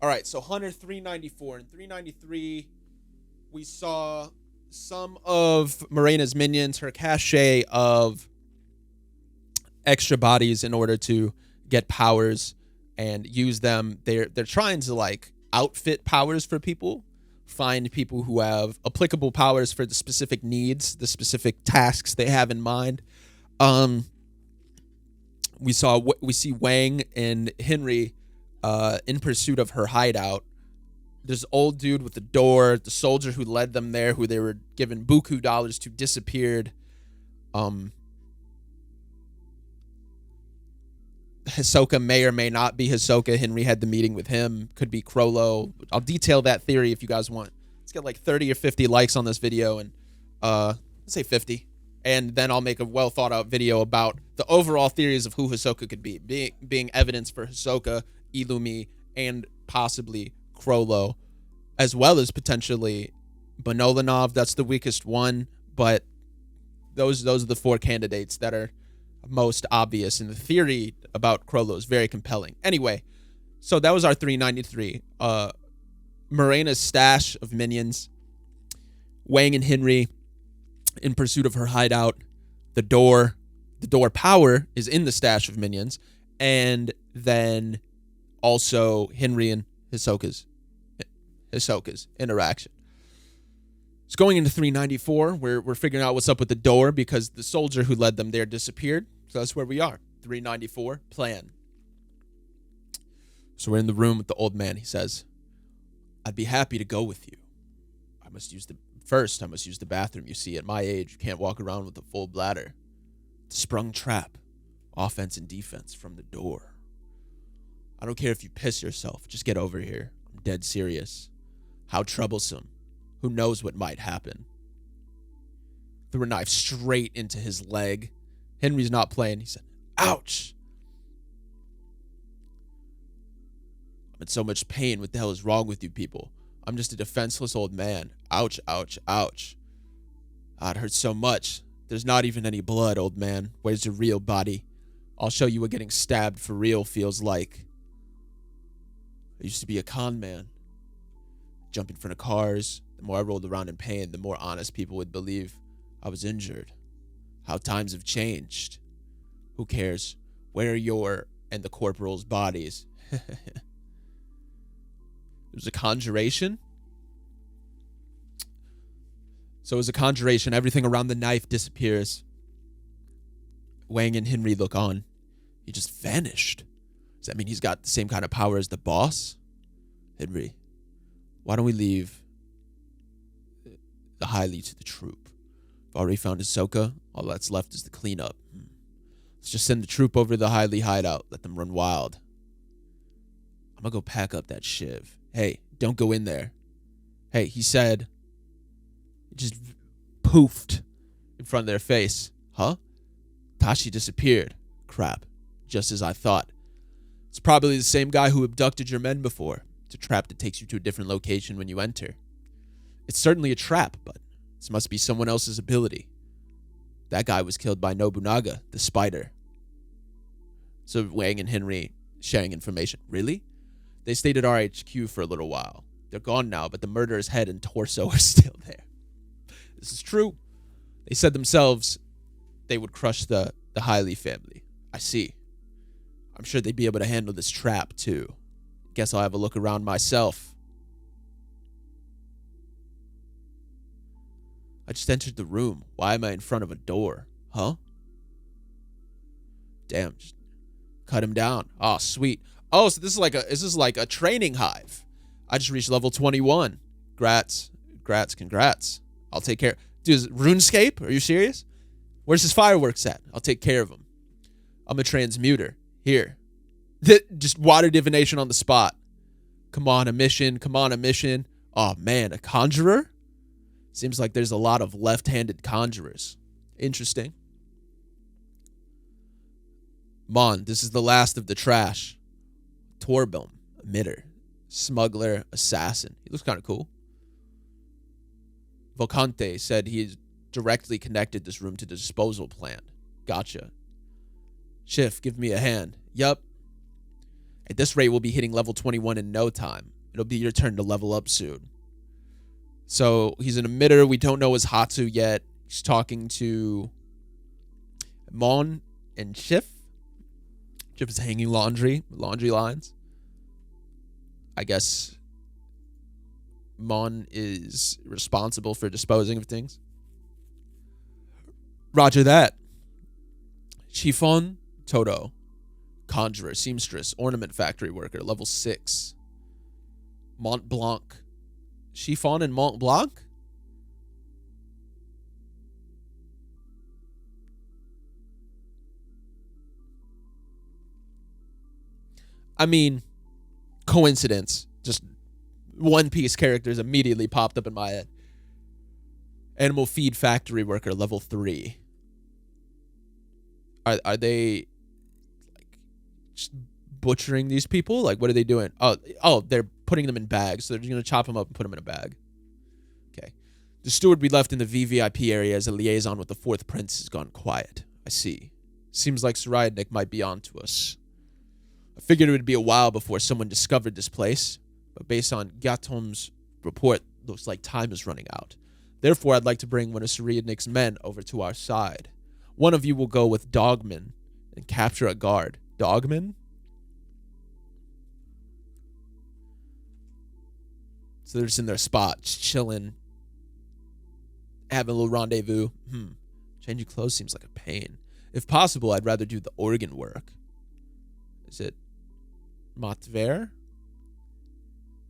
All right, so Hunter 394 and 393, we saw some of Morena's minions, her cachet of extra bodies in order to get powers and use them. They're trying to like outfit powers for people, find people who have applicable powers for the specific needs, the specific tasks they have in mind. Um, we see Wang and Henry in pursuit of her hideout. This old dude with the door, the soldier who led them there, who they were given buku dollars to, disappeared. Um, Hisoka may or may not be Hisoka. Henry had the meeting with him. Could be Crollo. I'll detail that theory if you guys want. Let's get like 30 or 50 likes on this video, and let's say 50. And then I'll make a well thought out video about the overall theories of who Hisoka could be, being evidence for Hisoka, Illumi, and possibly Crollo, as well as potentially Bonolanov. That's the weakest one, but those are the four candidates that are most obvious, and the theory about Crollo is very compelling. Anyway, so that was our 393. Morena's stash of minions, Wang and Henry in pursuit of her hideout. The door power is in the stash of minions, and then also Henry and Hisoka's interaction. It's going into 394. We're figuring out what's up with the door because the soldier who led them there disappeared. So that's where we are. 394, plan. So we're in the room with the old man. He says, I'd be happy to go with you. I must use the bathroom. You see, at my age, you can't walk around with a full bladder. Sprung trap. Offense and defense from the door. I don't care if you piss yourself. Just get over here. I'm dead serious. How troublesome. Who knows what might happen? Threw a knife straight into his leg. Henry's not playing. He said, ouch. I'm in so much pain. What the hell is wrong with you people? I'm just a defenseless old man. Ouch, ouch, ouch. Ah, it hurts so much. There's not even any blood, old man. Where's your real body? I'll show you what getting stabbed for real feels like. I used to be a con man. Jump in front of cars. The more I rolled around in pain, the more honest people would believe I was injured. How times have changed. Who cares? Where are your and the corporal's bodies? There's a conjuration. So as a conjuration, everything around the knife disappears. Wang and Henry look on. He just vanished. Does that mean he's got the same kind of power as the boss? Henry, why don't we leave the Hylie to the troupe? I've already found Hisoka. All that's left is the cleanup. Let's just send the troupe over to the Hylie hideout. Let them run wild. I'm gonna go pack up that shiv. Hey, don't go in there. Hey, he said. It just poofed in front of their face. Huh? Tashi disappeared. Crap. Just as I thought. It's probably the same guy who abducted your men before. It's a trap that takes you to a different location when you enter. It's certainly a trap, but this must be someone else's ability. That guy was killed by Nobunaga, the spider. So Wang and Henry sharing information. Really? They stayed at RHQ for a little while. They're gone now, but the murderer's head and torso are still there. This is true. They said themselves they would crush the Hylie family. I see. I'm sure they'd be able to handle this trap, too. Guess I'll have a look around myself. I just entered the room. Why am I in front of a door? Huh? Damn. Just cut him down. Oh, sweet. Oh, so this is like a training hive. I just reached level 21. Congrats. I'll take care. Dude, is it RuneScape? Are you serious? Where's his fireworks at? I'll take care of him. I'm a transmuter. Here. Just water divination on the spot. Come on, a mission. Oh, man, a conjurer? Seems like there's a lot of left-handed conjurers. Interesting. Mon, this is the last of the trash. Torbum, emitter, smuggler, assassin. He looks kind of cool. Volcante said he's directly connected this room to the disposal plant. Gotcha. Schiff, give me a hand. Yup. At this rate, we'll be hitting level 21 in no time. It'll be your turn to level up soon. So he's an emitter. We don't know his Hatsu yet. He's talking to Mon and Schiff. Schiff is hanging laundry lines. I guess Mon is responsible for disposing of things. Roger that. Chiffon, Toto. Conjurer, seamstress, ornament factory worker, level 6. Mont Blanc. Chiffon and Mont Blanc? I mean, coincidence. Just One Piece characters immediately popped up in my head. Animal feed factory worker, level 3. Are they like just butchering these people? Like, what are they doing? Oh, they're putting them in bags. So they're just gonna chop them up and put them in a bag. Okay. The steward we left in the VVIP area as a liaison with the 4th Prince has gone quiet. I see. Seems like Sarayadnik might be on to us. I figured it would be a while before someone discovered this place, but based on Gatom's report, looks like time is running out. Therefore, I'd like to bring one of Sarayadnik's men over to our side. One of you will go with Dogman and capture a guard. Dogman? So they're just in their spot, just chilling, having a little rendezvous. Changing clothes seems like a pain. If possible, I'd rather do the organ work. Is it Matver?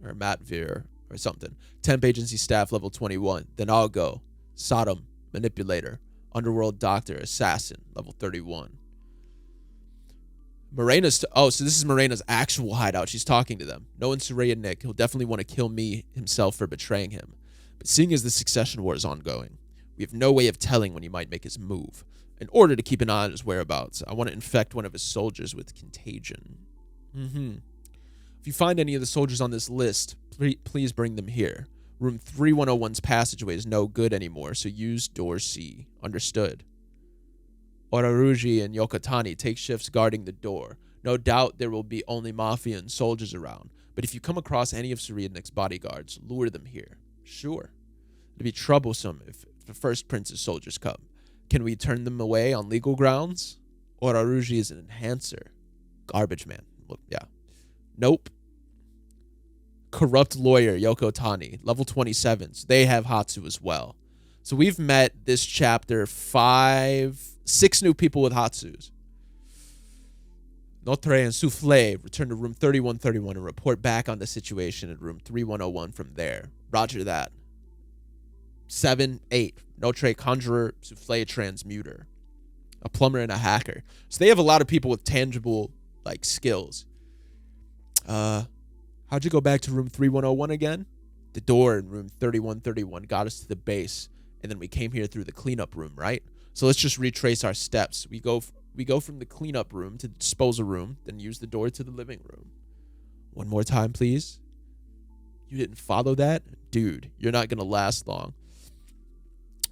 Or Matvir or something. Temp agency staff level 21. Then I'll go. Sodom, manipulator. Underworld doctor, assassin, level 31. Morena's... so this is Morena's actual hideout. She's talking to them. Knowing Sarayadnik, he'll definitely want to kill me himself for betraying him. But seeing as the succession war is ongoing, we have no way of telling when he might make his move. In order to keep an eye on his whereabouts, I want to infect one of his soldiers with contagion. If you find any of the soldiers on this list, please bring them here. Room 3101's passageway is no good anymore, so use door C. Understood. Oraruji and Yokotani take shifts guarding the door. No doubt there will be only Mafia and soldiers around, but if you come across any of Sarayadnik's bodyguards, lure them here. Sure. It'd be troublesome if the 1st Prince's soldiers come. Can we turn them away on legal grounds? Oraruji is an enhancer. Garbage man. Well, yeah. Nope. Corrupt lawyer, Yoko Tani, level 27. So they have Hatsu as well. So we've met this chapter 6 new people with Hatsus. Notre and Souffle return to room 3131 and report back on the situation at room 3101 from there. Roger that. 7, 8. Notre conjurer, Souffle transmuter. A plumber and a hacker. So they have a lot of people with tangible like skills. How'd you go back to room 3101 again? The door in room 3131 got us to the base, and then we came here through the cleanup room, right? So let's just retrace our steps. We go from the cleanup room to the disposal room, then use the door to the living room. One more time, please. You didn't follow that? Dude, you're not going to last long.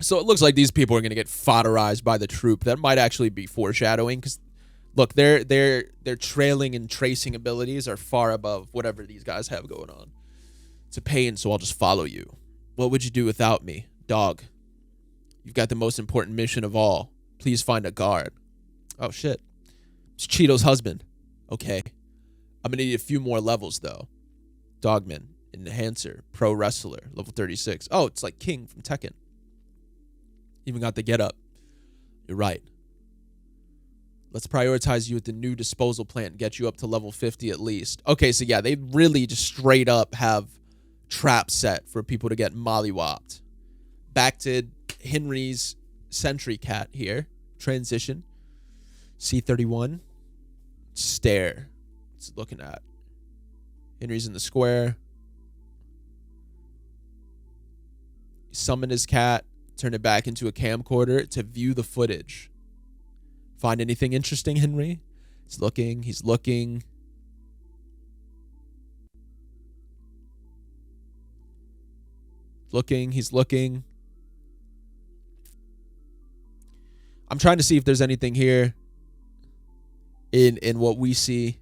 So it looks like these people are going to get fodderized by the troupe. That might actually be foreshadowing, because look, their trailing and tracing abilities are far above whatever these guys have going on. It's a pain, so I'll just follow you. What would you do without me? Dog. You've got the most important mission of all. Please find a guard. Oh, shit. It's Cheeto's husband. Okay. I'm going to need a few more levels, though. Dogman. Enhancer. Pro wrestler. Level 36. Oh, it's like King from Tekken. Even got the get up. You're right. Let's prioritize you at the new disposal plant and get you up to level 50 at least. Okay, so yeah, they really just straight up have traps set for people to get mollywopped. Back to Henry's sentry cat here. Transition. C31. Stare. What's it looking at? Henry's in the square. Summon his cat. Turn it back into a camcorder to view the footage. Find anything interesting, Henry? He's looking. He's looking. Looking. He's looking. I'm trying to see if there's anything here in what we see.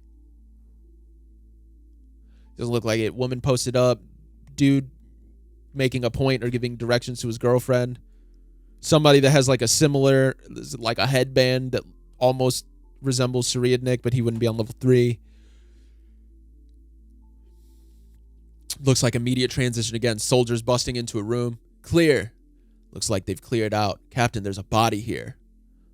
Doesn't look like it. Woman posted up. Dude making a point or giving directions to his girlfriend. Somebody that has like a similar, like a headband that almost resembles Sariadnik, but he wouldn't be on level 3. Looks like immediate transition again. Soldiers busting into a room. Clear. Looks like they've cleared out. Captain, there's a body here.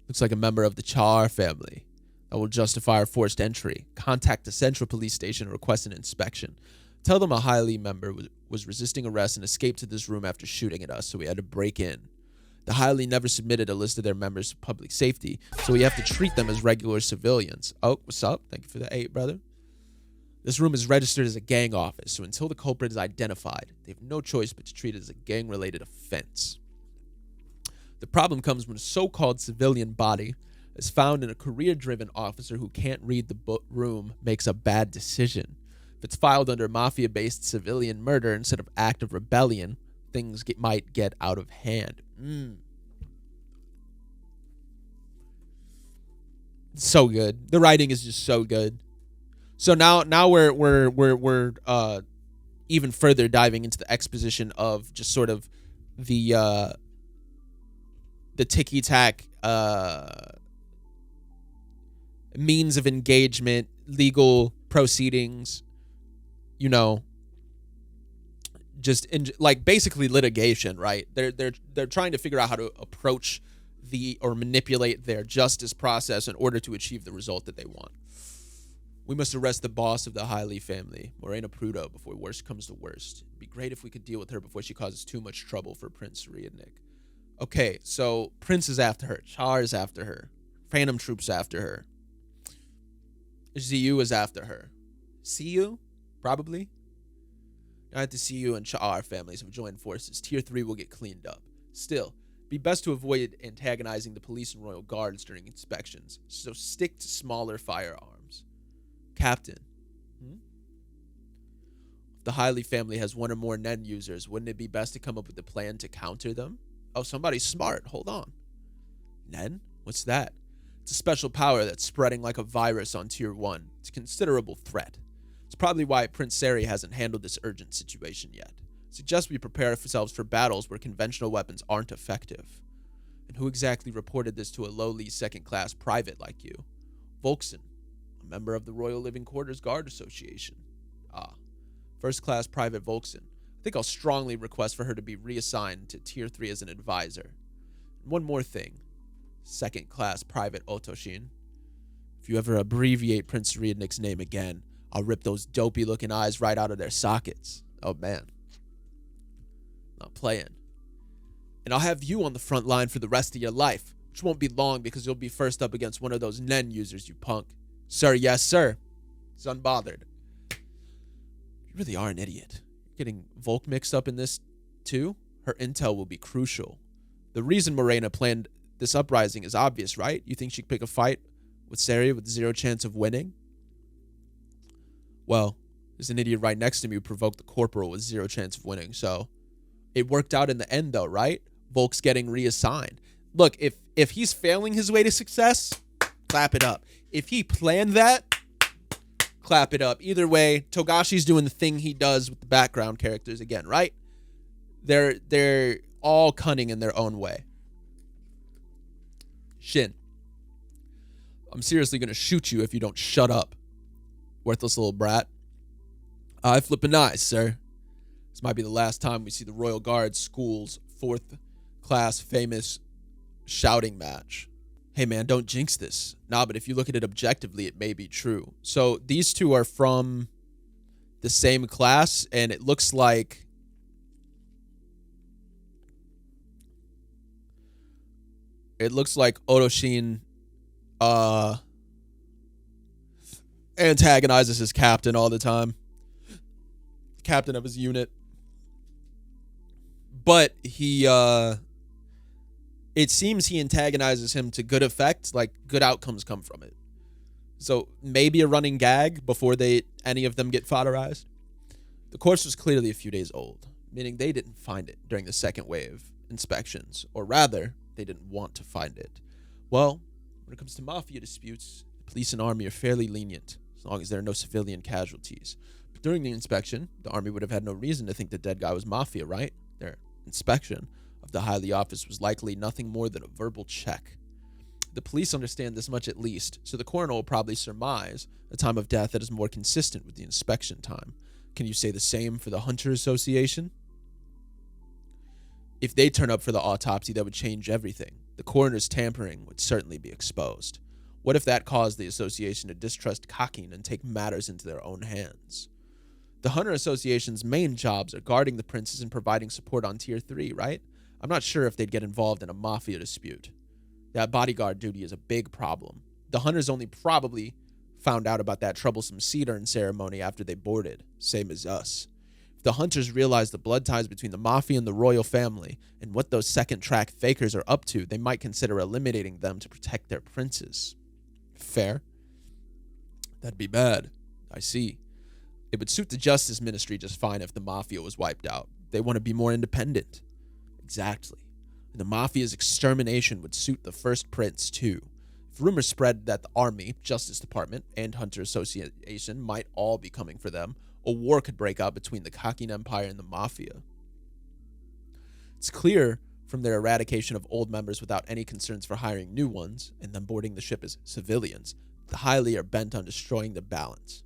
Looks like a member of the Char family. That will justify our forced entry. Contact the central police station and request an inspection. Tell them a Highly member was resisting arrest and escaped to this room after shooting at us, so we had to break in. The Highly never submitted a list of their members to public safety, so we have to treat them as regular civilians. Oh, what's up? Thank you for the 8, brother. This room is registered as a gang office, so until the culprit is identified, they have no choice but to treat it as a gang-related offense. The problem comes when a so-called civilian body is found in a career-driven officer who can't read the room makes a bad decision. If it's filed under mafia-based civilian murder instead of act of rebellion, things might get out of hand. So good. The writing is just so good. So now we're even further diving into the exposition of just sort of the ticky-tack means of engagement, legal proceedings, you know, just like basically litigation, right? They're trying to figure out how to approach or manipulate their justice process in order to achieve the result that they want. We must arrest the boss of the Highly family, Morena Prudo, before worst comes to worst. It'd be great if we could deal with her before she causes too much trouble for Prince Sariadnik. Okay, so Prince is after her. Char is after her. Phantom Troop's after her. ZU is after her. CU? Probably. Now that the CU and Char families have joined forces, Tier 3 will get cleaned up. Still, it'd be best to avoid antagonizing the police and royal guards during inspections, so stick to smaller firearms. Captain. If the Highly family has one or more Nen users, wouldn't it be best to come up with a plan to counter them? Oh, somebody's smart. Hold on. Nen? What's that? It's a special power that's spreading like a virus on Tier 1. It's a considerable threat. It's probably why Prince Sari hasn't handled this urgent situation yet. I suggest we prepare ourselves for battles where conventional weapons aren't effective. And who exactly reported this to a lowly second-class private like you? Volkson, a member of the Royal Living Quarters Guard Association. Ah, first-class Private Volkson. I think I'll strongly request for her to be reassigned to Tier 3 as an advisor. And one more thing. Second-class Private Otoshin. If you ever abbreviate Prince Sariadnik's name again, I'll rip those dopey-looking eyes right out of their sockets. Oh, man. Not playing. And I'll have you on the front line for the rest of your life, which won't be long because you'll be first up against one of those Nen users, you punk. Sir, yes, sir. He's unbothered. You really are an idiot. You're getting Volk mixed up in this, too? Her intel will be crucial. The reason Morena planned this uprising is obvious, right? You think she'd pick a fight with Sari with zero chance of winning? Well, there's an idiot right next to me who provoked the corporal with zero chance of winning, so it worked out in the end, though, right? Volk's getting reassigned. Look, if he's failing his way to success, clap it up. If he planned that, clap it up. Either way, Togashi's doing the thing he does with the background characters again, right? They're all cunning in their own way. Shin, I'm seriously going to shoot you if you don't shut up, worthless little brat. I flip an eye, sir. This might be the last time we see the Royal Guard School's 4th class famous shouting match. Hey man, don't jinx this. Nah, but if you look at it objectively, it may be true. So these two are from the same class, and it looks like Otoshin antagonizes his captain all the time. Captain of his unit. But he it seems he antagonizes him to good effect, like good outcomes come from it. So maybe a running gag before any of them get fodderized. The corpse was clearly a few days old, meaning they didn't find it during the second wave inspections, or rather, they didn't want to find it. Well, when it comes to mafia disputes, the police and army are fairly lenient, as long as there are no civilian casualties. But During the inspection, the army would have had no reason to think the dead guy was mafia, right? Their inspection of the Highly office was likely nothing more than a verbal check. The police understand this much at least, so the coroner will probably surmise a time of death that is more consistent with the inspection time. Can you say the same for the Hunter Association? If they turn up for the autopsy, that would change everything. The coroner's tampering would certainly be exposed. What if that caused the association to distrust Togashi'ing and take matters into their own hands? The Hunter Association's main jobs are guarding the princes and providing support on Tier 3, right? I'm not sure if they'd get involved in a mafia dispute. That bodyguard duty is a big problem. The Hunters only probably found out about that troublesome seed urn ceremony after they boarded, same as us. If the Hunters realize the blood ties between the mafia and the royal family and what those second-track fakers are up to, they might consider eliminating them to protect their princes. Fair? That'd be bad. I see. It would suit the Justice Ministry just fine if the mafia was wiped out. They want to be more independent. Exactly. And the mafia's extermination would suit the first prince, too. If rumors spread that the Army, Justice Department, and Hunter Association might all be coming for them, a war could break out between the Togashi'ing Empire and the Mafia. It's clear from their eradication of old members without any concerns for hiring new ones, and them boarding the ship as civilians, the Highly are bent on destroying the balance.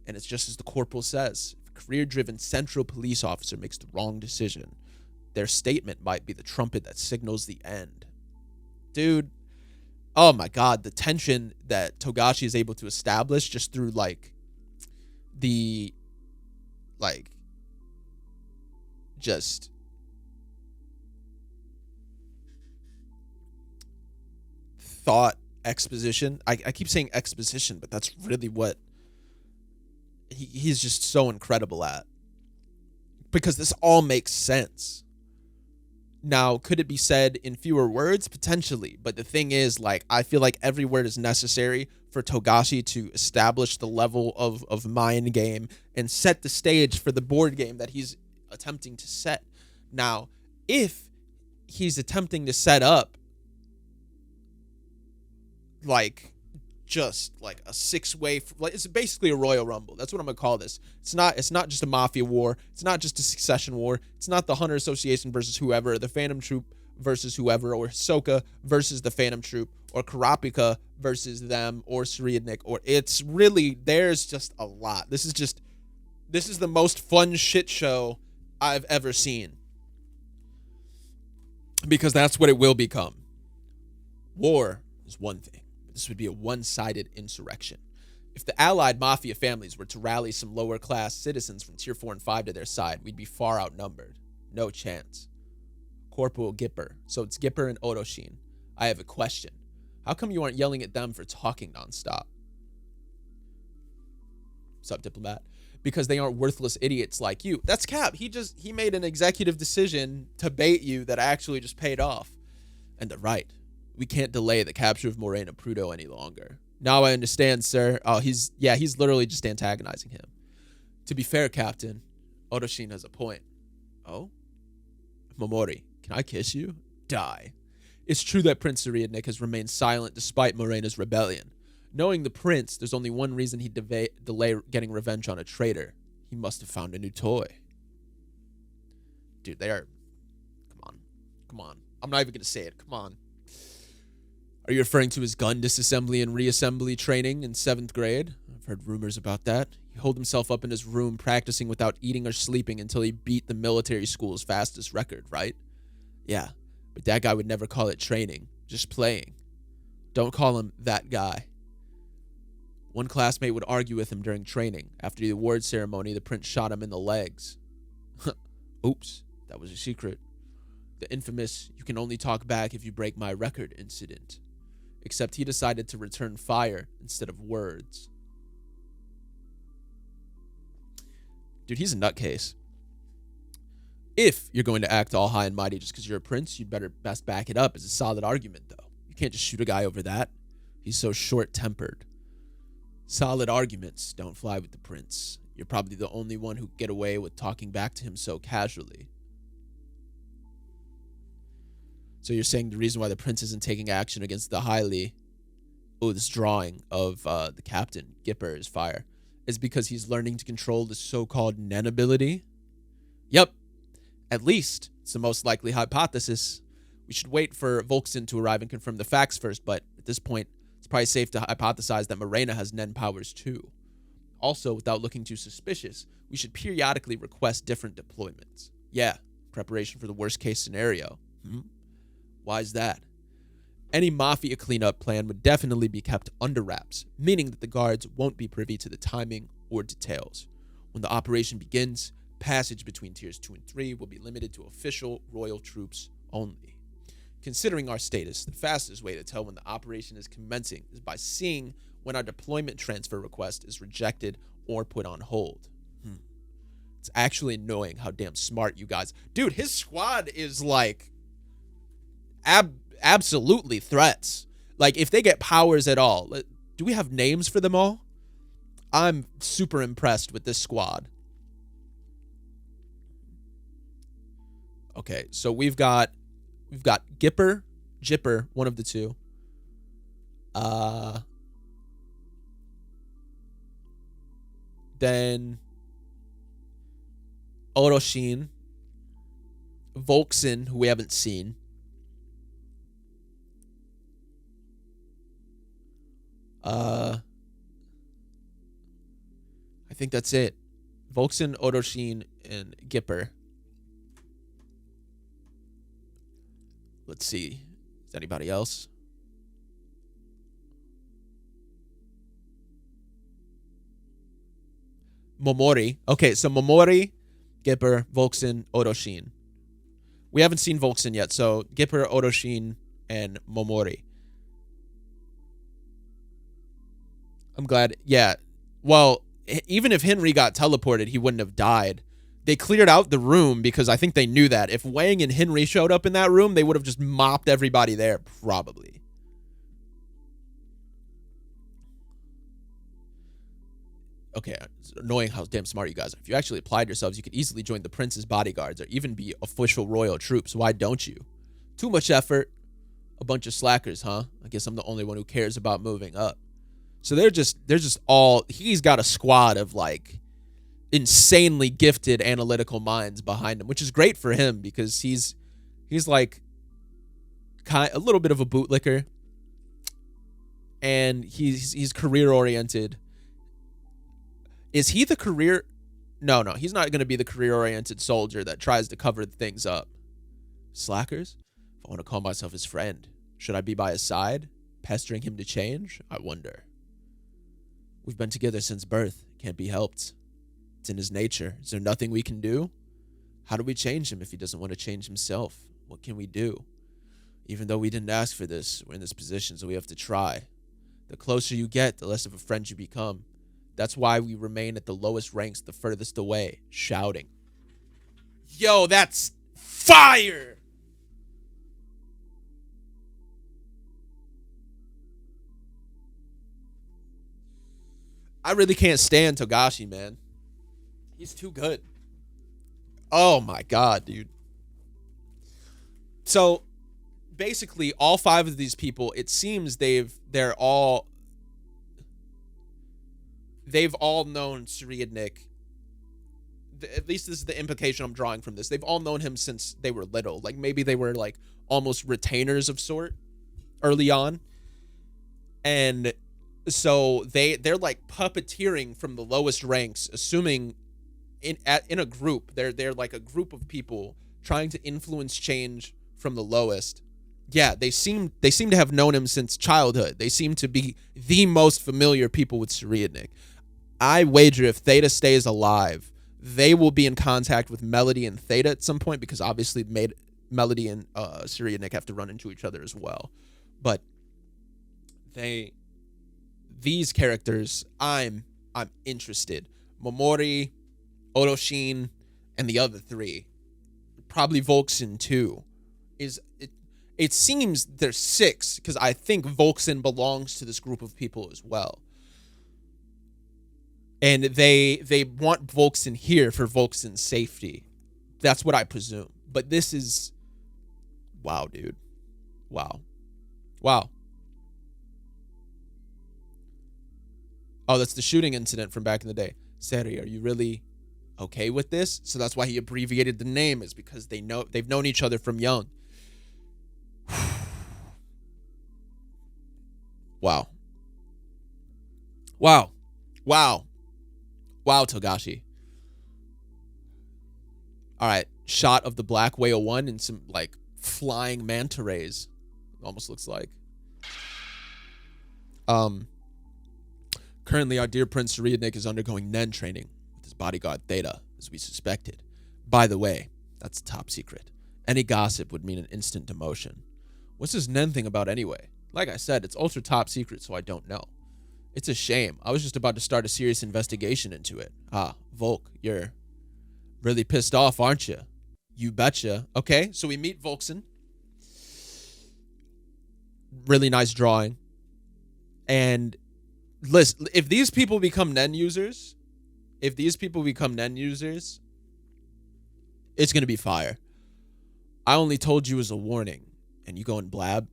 And it's just as the corporal says, if a career-driven central police officer makes the wrong decision, their statement might be the trumpet that signals the end. Dude, oh my god, the tension that Togashi is able to establish just through, just thought exposition. I keep saying exposition, but that's really what he's just so incredible at. Because this all makes sense. Now, could it be said in fewer words? Potentially. But the thing is, I feel like every word is necessary for Togashi to establish the level of mind game and set the stage for the board game that he's attempting to set. Now, if he's attempting to set up, just a six-way, it's basically a Royal Rumble. That's what I'm gonna call this. It's not just a mafia war. It's not just a succession war. It's not the Hunter Association versus whoever, the Phantom Troop versus whoever, or Hisoka versus the Phantom Troop, or Kurapika versus them, or Suriadnik, or it's really, there's just a lot. This is the most fun shit show I've ever seen. Because that's what it will become. War is one thing. This would be a one-sided insurrection. If the allied mafia families were to rally some lower-class citizens from Tier 4 and 5 to their side, we'd be far outnumbered. No chance. Corporal Gipper. So it's Gipper and Oroshin. I have a question. How come you aren't yelling at them for talking nonstop? Sup, diplomat? Because they aren't worthless idiots like you. That's cap. He made an executive decision to bait you that actually just paid off. And they're right. We can't delay the capture of Morena Prudo any longer. Now I understand, sir. Oh, he's literally just antagonizing him. To be fair, Captain, Oroshin has a point. Oh? Momori, can I kiss you? Die. It's true that Prince Suriadnik has remained silent despite Morena's rebellion. Knowing the prince, there's only one reason he'd delay getting revenge on a traitor. He must have found a new toy. Dude, they are... Come on. I'm not even going to say it. Come on. Are you referring to his gun disassembly and reassembly training in 7th grade? I've heard rumors about that. He holed himself up in his room practicing without eating or sleeping until he beat the military school's fastest record, right? Yeah, but that guy would never call it training, just playing. Don't call him that guy. One classmate would argue with him during training. After the award ceremony, the prince shot him in the legs. Oops, that was a secret. The infamous, you can only talk back if you break my record incident. Except he decided to return fire instead of words. Dude, he's a nutcase. If you're going to act all high and mighty just because you're a prince, you'd best back it up as a solid argument, though. You can't just shoot a guy over that. He's so short-tempered. Solid arguments don't fly with the prince. You're probably the only one who can get away with talking back to him so casually. So you're saying the reason why the prince isn't taking action against the Highly, this drawing of the captain, Gipper, is fire, is because he's learning to control the so-called Nen ability? Yep. At least, it's the most likely hypothesis. We should wait for Volkson to arrive and confirm the facts first, but at this point, it's probably safe to hypothesize that Morena has Nen powers too. Also, without looking too suspicious, we should periodically request different deployments. Yeah, preparation for the worst-case scenario. Why is that? Any mafia cleanup plan would definitely be kept under wraps, meaning that the guards won't be privy to the timing or details. When the operation begins, passage between tiers 2 and 3 will be limited to official royal troops only. Considering our status, the fastest way to tell when the operation is commencing is by seeing when our deployment transfer request is rejected or put on hold. It's actually annoying how damn smart you guys... Dude, his squad is like... absolutely threats. Like, if they get powers at all... Do we have names for them all? I'm super impressed with this squad. Okay, so we've got Gipper, Jipper, one of the two. Then Oroshin, Volkson, who we haven't seen. I think that's it. Volkson, Oroshin, and Gipper. Let's see. Is anybody else? Momori. Okay, so Momori, Gipper, Volkson, Oroshin. We haven't seen Volkson yet, so Gipper, Oroshin, and Momori. I'm glad. Yeah. Well, even if Henry got teleported, he wouldn't have died. They cleared out the room because I think they knew that. If Wang and Henry showed up in that room, they would have just mopped everybody there, probably. Okay, it's annoying how damn smart you guys are. If you actually applied yourselves, you could easily join the prince's bodyguards or even be official royal troops. Why don't you? Too much effort. A bunch of slackers, huh? I guess I'm the only one who cares about moving up. So they're just all... He's got a squad of, like, insanely gifted analytical minds behind him, which is great for him because he's like a little bit of a bootlicker, and he's career oriented. Is he the career? No, he's not going to be the career oriented soldier that tries to cover things up. Slackers? If I want to call myself his friend, should I be by his side, pestering him to change? I wonder. We've been together since birth. Can't be helped. It's in his nature. Is there nothing we can do? How do we change him if he doesn't want to change himself? What can we do? Even though we didn't ask for this, we're in this position, so we have to try. The closer you get, the less of a friend you become. That's why we remain at the lowest ranks, the furthest away, shouting. Yo, that's fire! I really can't stand Togashi, man. He's too good. Oh my god, dude. So basically all 5 of these people, it seems they've all known Cyriadnik. At least this is the implication I'm drawing from this. They've all known him since they were little. Like maybe they were like almost retainers of sort early on. And so they're like puppeteering from the lowest ranks, assuming in a group. They're like a group of people trying to influence change from the lowest. Yeah, they seem to have known him since childhood. They seem to be the most familiar people with Cyriadnik. I wager if Theta stays alive, they will be in contact with Melody and Theta at some point, because obviously Melody and Cyriadnik have to run into each other as well. But these characters, I'm interested. Momori, Oroshin, and the other 3. Probably Volkson too. It seems there's 6, because I think Volkson belongs to this group of people as well. And they want Volkson here for Volkson's safety. That's what I presume. But this is... Wow, dude. Wow. Oh, that's the shooting incident from back in the day. Seri, are you really okay with this? So that's why he abbreviated the name, is because they've known each other from young. Wow. Wow. Wow. Wow, Togashi. All right. Shot of the Black Whale 1 and some, like, flying manta rays. Almost looks like. Currently, our dear Prince Surianik is undergoing Nen training with his bodyguard Theta, as we suspected. By the way, that's top secret. Any gossip would mean an instant demotion. What's this Nen thing about anyway? Like I said, it's ultra top secret, so I don't know. It's a shame. I was just about to start a serious investigation into it. Ah, Volk, you're really pissed off, aren't you? You betcha. Okay, so we meet Volkson. Really nice drawing. And listen, if these people become Nen users, it's going to be fire. I only told you as a warning, and you go and blab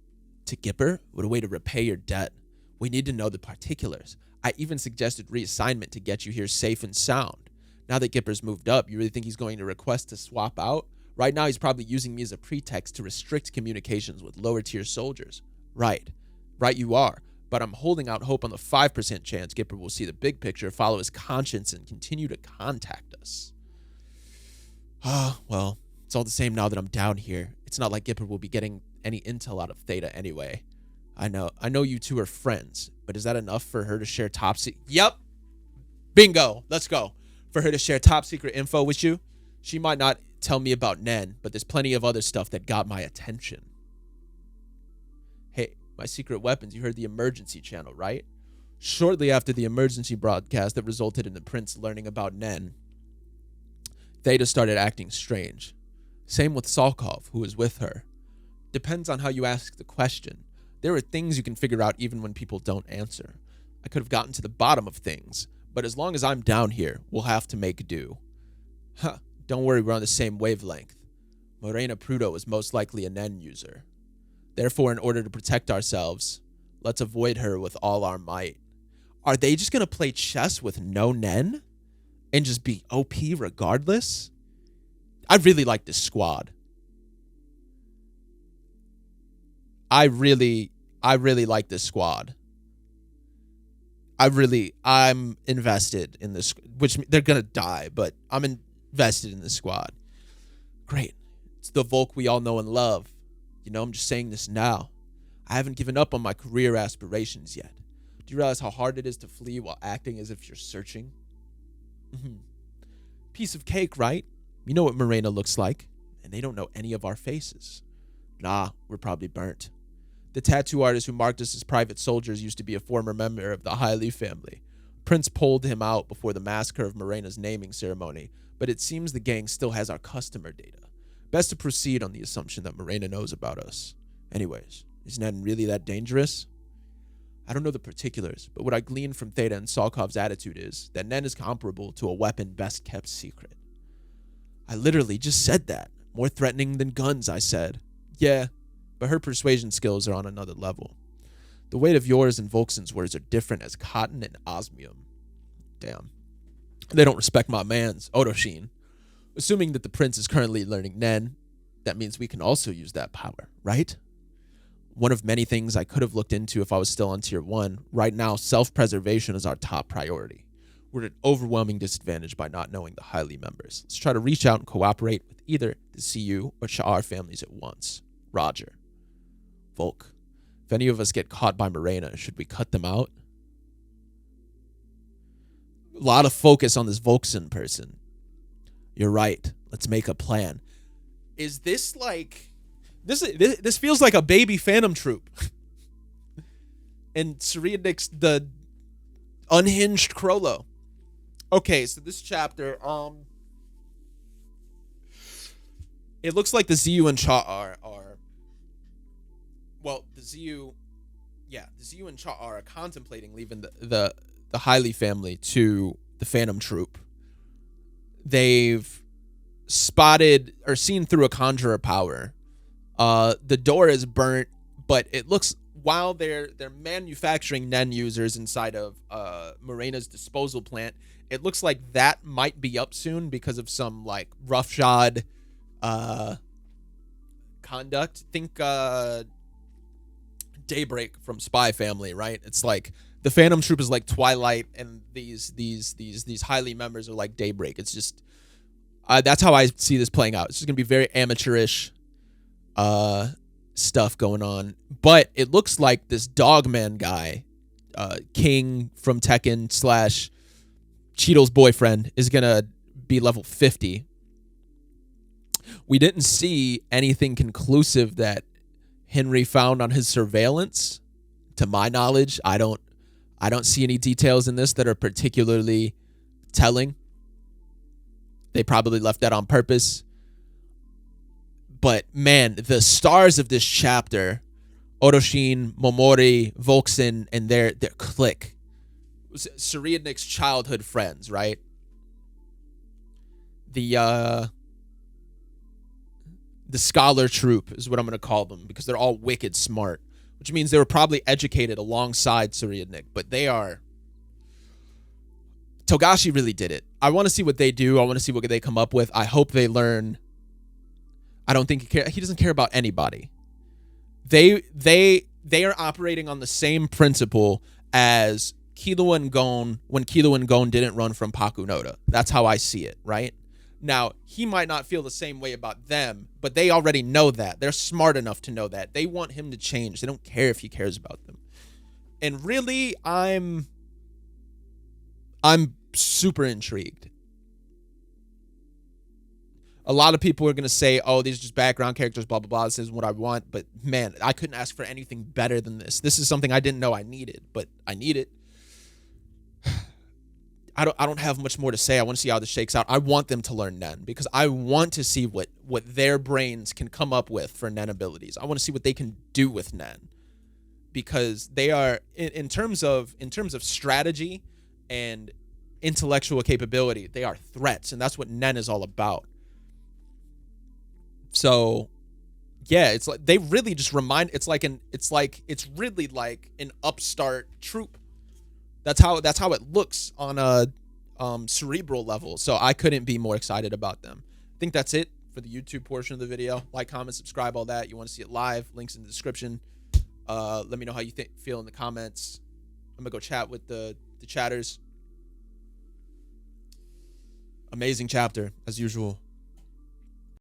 to Gipper? What a way to repay your debt. We need to know the particulars. I even suggested reassignment to get you here safe and sound. Now that Gipper's moved up, you really think he's going to request to swap out? Right now, he's probably using me as a pretext to restrict communications with lower-tier soldiers. Right. Right you are. But I'm holding out hope on the 5% chance Gipper will see the big picture, follow his conscience, and continue to contact us. Well, it's all the same now that I'm down here. It's not like Gipper will be getting any intel out of Theta anyway. I know you two are friends, but is that enough for her to share top secret? Yep. Bingo. Let's go. For her to share top secret info with you? She might not tell me about Nen, but there's plenty of other stuff that got my attention. Hey, my secret weapons, you heard the emergency channel, right? Shortly after the emergency broadcast that resulted in the prince learning about Nen, Theta started acting strange. Same with Salkov, who was with her. Depends on how you ask the question. There are things you can figure out even when people don't answer. I could have gotten to the bottom of things, but as long as I'm down here, we'll have to make do. Don't worry, we're on the same wavelength. Morena Prudo is most likely a Nen user. Therefore, in order to protect ourselves, let's avoid her with all our might. Are they just going to play chess with no Nen? And just be OP regardless? I really like this squad. I really like this squad. I'm invested in this, which they're going to die, but I'm invested in this squad. Great. It's the Volk we all know and love. You know, I'm just saying this now. I haven't given up on my career aspirations yet. Do you realize how hard it is to flee while acting as if you're searching? Piece of cake, right? You know what Morena looks like, and they don't know any of our faces. Nah, we're probably burnt. The tattoo artist who marked us as private soldiers used to be a former member of the Haile family. Prince pulled him out before the massacre of Morena's naming ceremony, but it seems the gang still has our customer data. Best to proceed on the assumption that Morena knows about us. Anyways, is Nen really that dangerous? I don't know the particulars, but what I gleaned from Theta and Salkov's attitude is that Nen is comparable to a weapon best kept secret. I literally just said that. More threatening than guns, I said. Yeah, but her persuasion skills are on another level. The weight of yours and Volkson's words are different as cotton and osmium. Damn. They don't respect my mans, Otoshin. Assuming that the prince is currently learning Nen, that means we can also use that power, right? One of many things I could have looked into if I was still on tier 1. Right now, self-preservation is our top priority. We're at an overwhelming disadvantage by not knowing the Haile members. Let's try to reach out and cooperate with either the CU or Sha'ar families at once. Roger. Volk, if any of us get caught by Morena, should we cut them out? A lot of focus on this Volkson person. You're right. Let's make a plan. Is this like... This feels like a baby Phantom Troop. And Surianik's the unhinged Krollo. Okay, so this chapter, it looks like the ZU and Sha'ar are, well, the ZU and Sha'ar are contemplating leaving the Haile family to the Phantom Troop. They've spotted or seen through a conjurer power. The door is burnt, but it looks while they're manufacturing Nen users inside of Morena's disposal plant, it looks like that might be up soon because of some like roughshod conduct. Think Daybreak from Spy Family, right? It's like the Phantom Troop is like Twilight, and these highly members are like Daybreak. It's just that's how I see this playing out. It's just gonna be very amateurish stuff going on. But it looks like this Dogman guy, King from Tekken / Cheeto's boyfriend, is gonna be level 50. We didn't see anything conclusive that Henry found on his surveillance. To my knowledge, I don't see any details in this that are particularly telling. They probably left that on purpose. But man, the stars of this chapter, Oroshin, Momori, Volkson, and their clique, Suriadnik's childhood friends, right? The scholar troupe is what I'm going to call them, because they're all wicked smart, which means they were probably educated alongside Suriadnik, but they are... Togashi really did it. I want to see what they do. I want to see what they come up with. I hope they learn. I don't think he doesn't care about anybody. They are operating on the same principle as Killua and Gon when Killua and Gon didn't run from Pakunoda. That's how I see it, right? Now, he might not feel the same way about them, but they already know that. They're smart enough to know that. They want him to change. They don't care if he cares about them. And really, I'm super intrigued. A lot of people are going to say, oh, these are just background characters, blah, blah, blah. This isn't what I want. But, man, I couldn't ask for anything better than this. This is something I didn't know I needed, but I need it. I don't have much more to say. I want to see how this shakes out. I want them to learn Nen, because I want to see what their brains can come up with for Nen abilities. I want to see what they can do with Nen, because they are, in terms of strategy and intellectual capability, they are threats, and that's what Nen is all about. So, yeah, it's like they really just remind. It's really like an upstart troop. That's how it looks on a cerebral level. So I couldn't be more excited about them. I think that's it for the YouTube portion of the video. Like, comment, subscribe, all that. You want to see it live? Links in the description. Let me know how you feel in the comments. I'm gonna go chat with the chatters. Amazing chapter as usual.